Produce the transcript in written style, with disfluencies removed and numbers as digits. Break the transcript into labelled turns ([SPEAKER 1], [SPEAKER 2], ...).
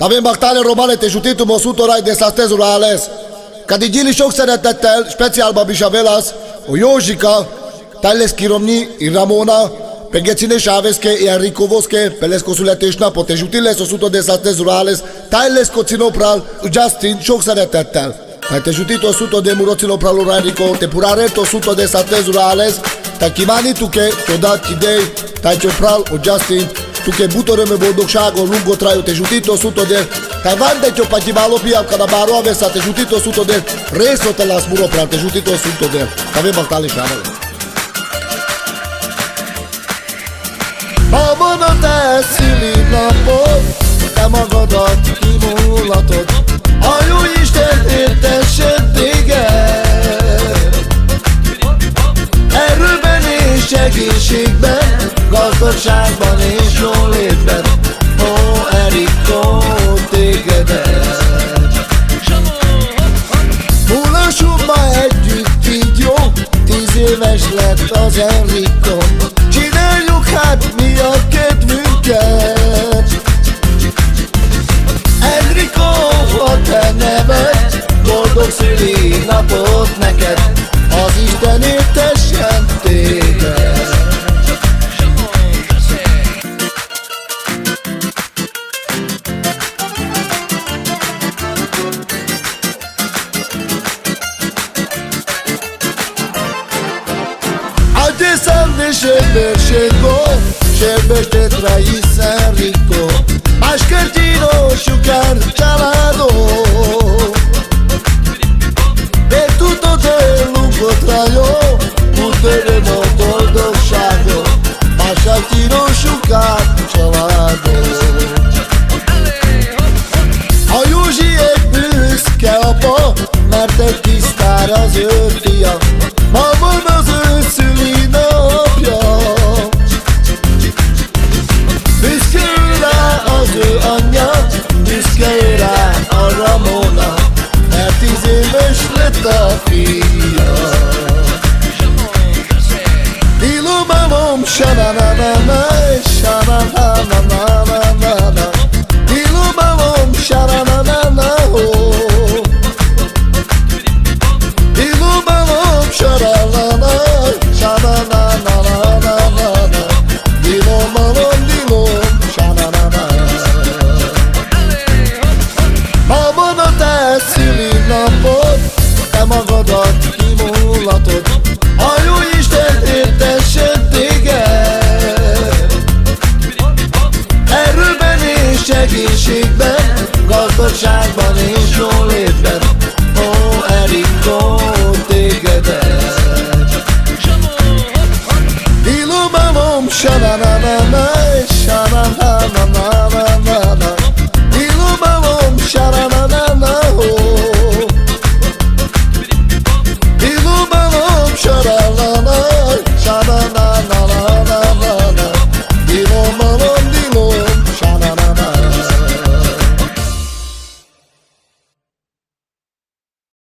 [SPEAKER 1] También Baktale Romane te jutítum 100 rai de astăzi rurales. Ca digili sok szeretettel, speciálba Bisavelas, o Józsika, Tálesz Kiromnyi, Ramona, Pegecine Sávezke, Enrico-voske, Peleszko születésnapot, és utiles 100 de astăzi rurales, Tálesz Kocinopral, Justin, sok szeretettel. Tai te jutito 100 de Murocinopral Enrico, te purareto 100 de astăzi rurales, tai kívánni tuke, todat kidei, tai Ciopral, o Justin, tuke butoröme boldogságon, lungot rájó, te jutito 100 de, tai vandetyo pativalo piavka na báro avesa, te jutito 100 de, részotelász Muropral, te jutito 100 de, Tamén Baktale Sável. Ma van a te szülinapod, te magadat kimúlatod, a jó Isten értessen téged. Erőben és egészségben, gazdagságban és jólétben, ó Enrico, tégedet. Mulassunk ma együtt így jó, 10 éves lett az Enrico, csináljuk hát mi a kedvünket. Enrico, a te neved, boldog szülinapot neked, az Isten értessen téged. Adesso sempre scelgo, sempre trahi Enrico, Ascartino, Sciucar, Cialado, per tutto te lungo traio, butteremo boldogságot, Ascartino, Sciucar, Cialado. A Józsi egy büszke apa, mert egy tisztár az ő fia, ma van az ő szülinapja. Büszke rá az ő anyja, büszke rá a Ramona, mert 10 éves lett a fia. Dilom-alom, sa-na-na-na-na, sa-na-na-na-na-na-na, dilom-alom, sa-na-na-na-na-ho, dilom-alom, sa-na-na-na, sa-na-na-na-na-na-na, dilom-alom, dilom, sa-na-na-na. Ma van a te szülinapod, te magadat kimúlatod, a jó Isten értessen téged. Erőben és egészségben, gazdagságban és jó